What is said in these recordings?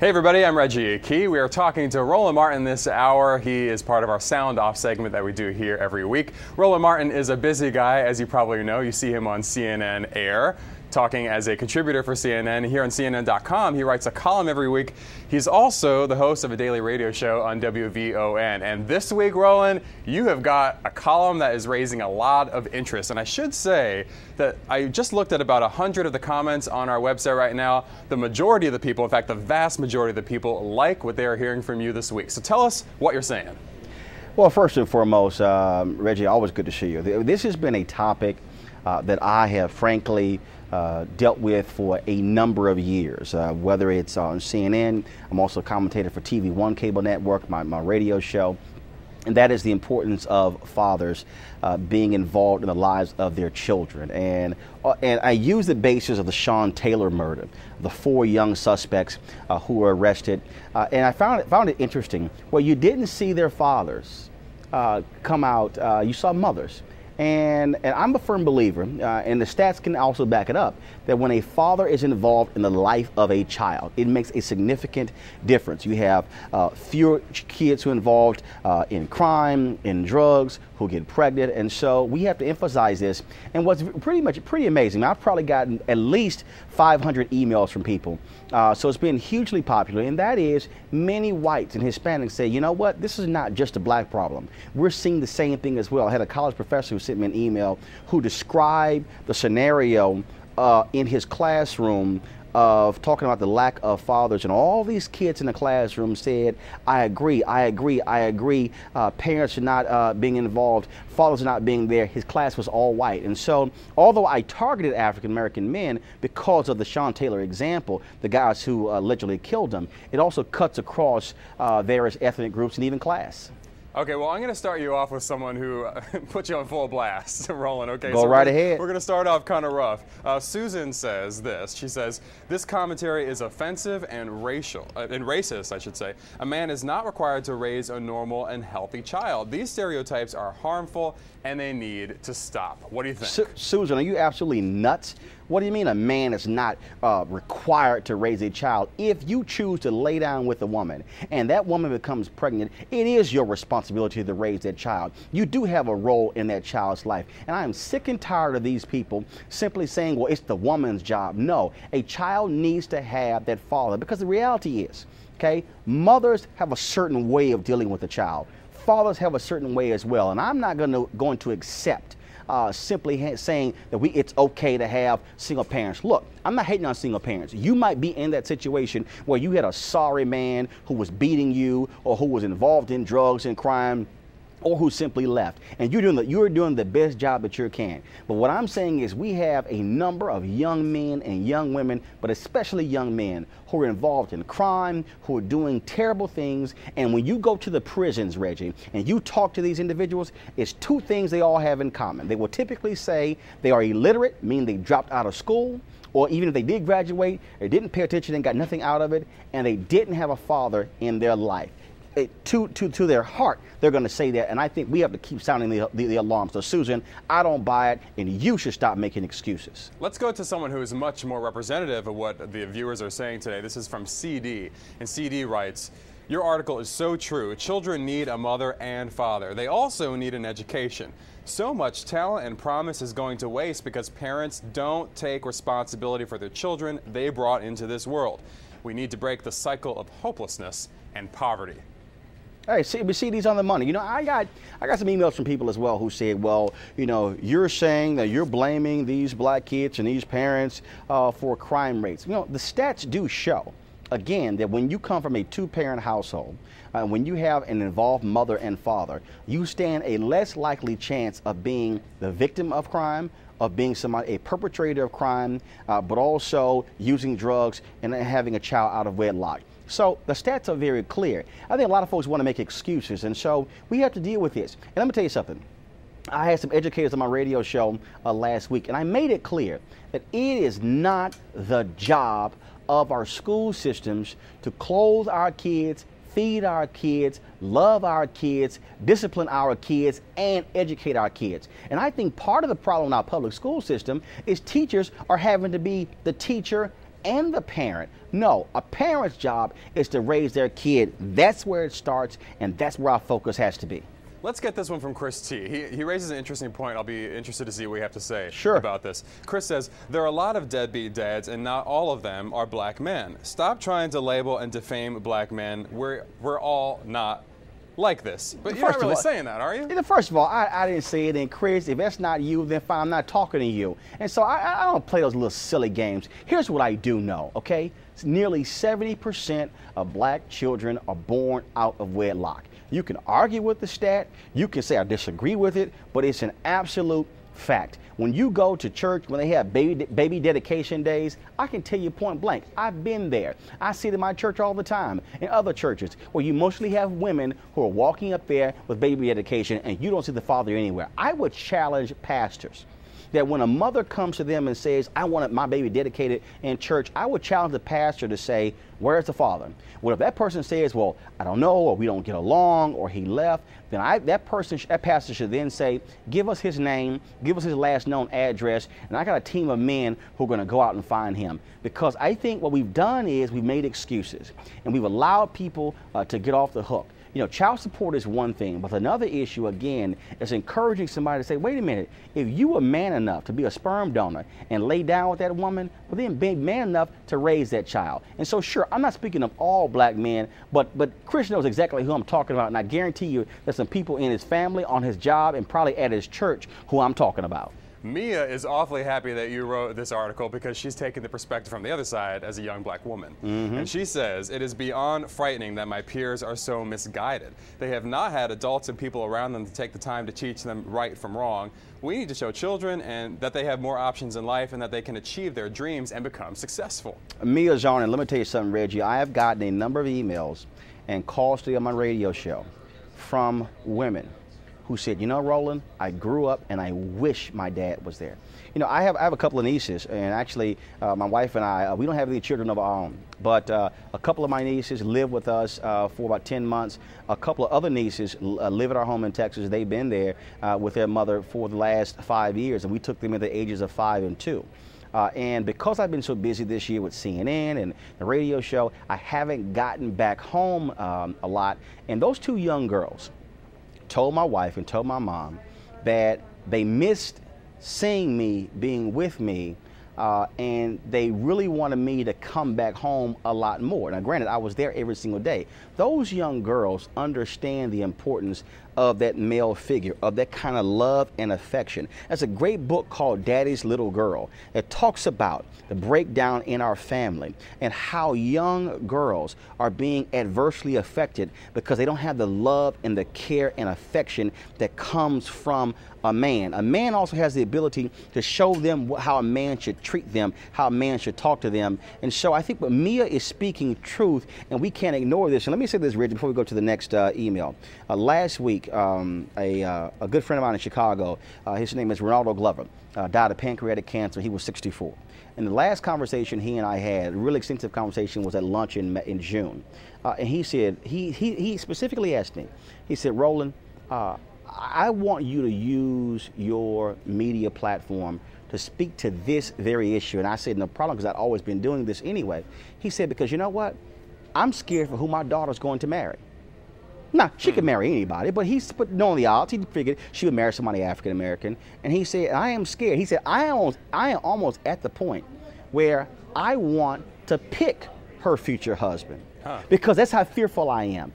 Hey everybody, I'm Reggie Key. We are talking to Roland Martin this hour. He is part of our Sound Off segment that we do here every week. Roland Martin is a busy guy, as you probably know. You see him on CNN Air, talking as a contributor for CNN. Here on CNN.com, he writes a column every week. He's also the host of a daily radio show on WVON. And this week, Roland, you have got a column that is raising a lot of interest. And I should say that I just looked at about 100 of the comments on our website right now. The majority of the people, in fact, the vast majority of the people, like what they are hearing from you this week. So tell us what you're saying. Well, first and foremost, Reggie, always good to see you. This has been a topic that I have frankly dealt with for a number of years, whether it's on CNN. I'm also a commentator for TV One cable network, my radio show, and that is the importance of fathers being involved in the lives of their children. And I use the basis of the Sean Taylor murder, the 4 young suspects who were arrested, and I found it interesting. Well, you didn't see their fathers come out, you saw mothers. And I'm a firm believer, and the stats can also back it up, that when a father is involved in the life of a child, it makes a significant difference. You have fewer kids who are involved in crime, in drugs, who get pregnant, and so we have to emphasize this. And what's pretty amazing, I've probably gotten at least 500 emails from people, so it's been hugely popular, and that is many whites and Hispanics say, you know what, this is not just a black problem. We're seeing the same thing as well. I had a college professor who sent me an email who described the scenario in his classroom of talking about the lack of fathers, and all these kids in the classroom said, I agree, parents are not being involved, fathers are not being there. His class was all white. And so although I targeted African American men because of the Sean Taylor example, the guys who allegedly killed him, it also cuts across various ethnic groups and even class. Okay, well, I'm going to start you off with someone who put you on full blast, Roland. Okay, Go right ahead. We're going to start off kind of rough. Susan says this. She says, this commentary is offensive and racist, I should say. A man is not required to raise a normal and healthy child. These stereotypes are harmful and they need to stop. What do you think? Susan, are you absolutely nuts? What do you mean a man is not required to raise a child? If you choose to lay down with a woman and that woman becomes pregnant, it is your responsibility to raise that child. You do have a role in that child's life. And I am sick and tired of these people simply saying, well, it's the woman's job. No, a child needs to have that father, because the reality is, okay, mothers have a certain way of dealing with the child. Fathers have a certain way as well. And I'm not going to accept simply saying that it's okay to have single parents. Look, I'm not hating on single parents. You might be in that situation where you had a sorry man who was beating you, or who was involved in drugs and crime, or who simply left, and you're doing the best job that you can. But what I'm saying is we have a number of young men and young women, but especially young men, who are involved in crime, who are doing terrible things. And when you go to the prisons, Reggie, and you talk to these individuals, it's 2 things they all have in common. They will typically say they are illiterate, meaning they dropped out of school, or even if they did graduate, they didn't pay attention and got nothing out of it, and they didn't have a father in their life. To their heart, they're going to say that, and I think we have to keep sounding the alarm. So, Susan, I don't buy it, and you should stop making excuses. Let's go to someone who is much more representative of what the viewers are saying today. This is from CD, and CD writes, your article is so true. Children need a mother and father. They also need an education. So much talent and promise is going to waste because parents don't take responsibility for their children they brought into this world. We need to break the cycle of hopelessness and poverty. Hey, see, these on the money. You know, I got some emails from people as well who said, well, you know, you're saying that you're blaming these black kids and these parents for crime rates. You know, the stats do show, again, that when you come from a 2-parent household, when you have an involved mother and father, you stand a less likely chance of being the victim of crime, of being a perpetrator of crime, but also using drugs and having a child out of wedlock. So the stats are very clear. I think a lot of folks want to make excuses, and so we have to deal with this. And let me tell you something. I had some educators on my radio show last week, and I made it clear that it is not the job of our school systems to clothe our kids, feed our kids, love our kids, discipline our kids, and educate our kids. And I think part of the problem in our public school system is teachers are having to be the teacher and the parent. No, a parent's job is to raise their kid. That's where it starts, and that's where our focus has to be. Let's get this one from Chris T. He raises an interesting point. I'll be interested to see what you have to say about this. Chris says, there are a lot of deadbeat dads, and not all of them are black men. Stop trying to label and defame black men. We're all not like this. But you're not really saying that, are you? First of all, I didn't say it. And Chris, if that's not you, then fine, I'm not talking to you. And so I don't play those little silly games. Here's what I do know, okay? Nearly 70% of black children are born out of wedlock. You can argue with the stat, you can say I disagree with it, but it's an absolute fact. When you go to church, when they have baby dedication days, I can tell you point blank, I've been there. I see it in my church all the time, in other churches, where you mostly have women who are walking up there with baby dedication and you don't see the father anywhere. I would challenge pastors that when a mother comes to them and says, I want my baby dedicated in church, I would challenge the pastor to say, where's the father? Well, if that person says, well, I don't know, or we don't get along, or he left, then that pastor should then say, give us his name, give us his last known address, and I got a team of men who are going to go out and find him. Because I think what we've done is we've made excuses, and we've allowed people to get off the hook. You know, child support is one thing, but another issue, again, is encouraging somebody to say, wait a minute, if you were man enough to be a sperm donor and lay down with that woman, well, then be man enough to raise that child. And so, sure, I'm not speaking of all black men, but Chris knows exactly who I'm talking about, and I guarantee you there's some people in his family, on his job, and probably at his church who I'm talking about. Mia is awfully happy that you wrote this article because she's taken the perspective from the other side as a young black woman. And she says, it is beyond frightening that my peers are so misguided. They have not had adults and people around them to take the time to teach them right from wrong. We need to show children and that they have more options in life and that they can achieve their dreams and become successful. Mia's on, and let me tell you something, Reggie. I have gotten a number of emails and calls today on my radio show from women who said, you know, Roland, I grew up and I wish my dad was there. You know, I have a couple of nieces, and actually my wife and I, we don't have any children of our own, but a couple of my nieces live with us for about 10 months. A couple of other nieces live at our home in Texas. They've been there with their mother for the last 5 years, and we took them at the ages of 5 and 2. And because I've been so busy this year with CNN and the radio show, I haven't gotten back home a lot. And those two young girls told my wife and told my mom that they missed seeing me, being with me, and they really wanted me to come back home a lot more. Now, granted, I was there every single day. Those young girls understand the importance of that male figure, of that kind of love and affection. There's a great book called Daddy's Little Girl that talks about the breakdown in our family and how young girls are being adversely affected because they don't have the love and the care and affection that comes from a man. A man also has the ability to show them how a man should treat them, how a man should talk to them. And so I think what Mia is speaking truth, and we can't ignore this. And let me say this, Rich, before we go to the next email. Last week, a good friend of mine in Chicago, his name is Ronaldo Glover, died of pancreatic cancer. He was 64. And the last conversation he and I had, a really extensive conversation, was at lunch in June. And he said, he specifically asked me, he said, Roland, I want you to use your media platform to speak to this very issue. And I said, no problem, because I'd always been doing this anyway. He said, because you know what? I'm scared for who my daughter's going to marry. Now, she could marry anybody, but knowing the odds, he figured she would marry somebody African American. And he said, I am scared. He said, I am almost at the point where I want to pick her future husband because that's how fearful I am.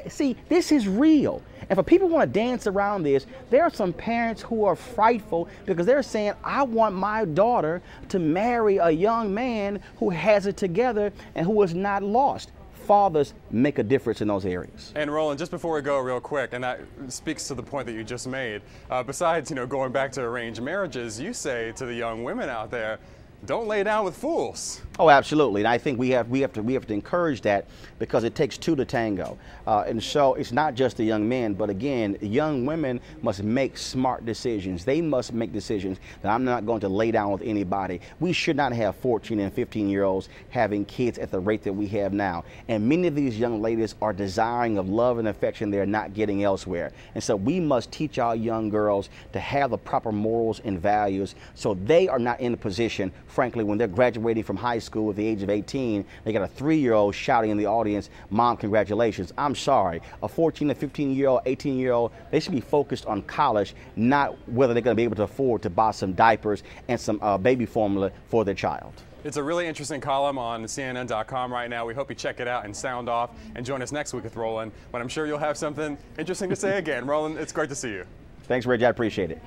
See, this is real. And for people who want to dance around this, there are some parents who are frightful because they're saying, I want my daughter to marry a young man who has it together and who is not lost. Fathers make a difference in those areas. And Roland, just before we go real quick, and that speaks to the point that you just made, besides, going back to arranged marriages, you say to the young women out there, don't lay down with fools. Oh, absolutely. And I think we have to encourage that because it takes two to tango. And so it's not just the young men, but again, young women must make smart decisions. They must make decisions that I'm not going to lay down with anybody. We should not have 14 and 15-year-olds having kids at the rate that we have now. And many of these young ladies are desiring of love and affection they're not getting elsewhere. And so we must teach our young girls to have the proper morals and values so they are not in a position, frankly, when they're graduating from high school school at the age of 18. They got a 3-year-old shouting in the audience, "Mom, congratulations." I'm sorry. A 14 to 15-year-old, 18-year-old, they should be focused on college, not whether they're going to be able to afford to buy some diapers and some baby formula for their child. It's a really interesting column on CNN.com right now. We hope you check it out and sound off and join us next week with Roland, when I'm sure you'll have something interesting to say again. Roland, it's great to see you. Thanks, Reggie. I appreciate it.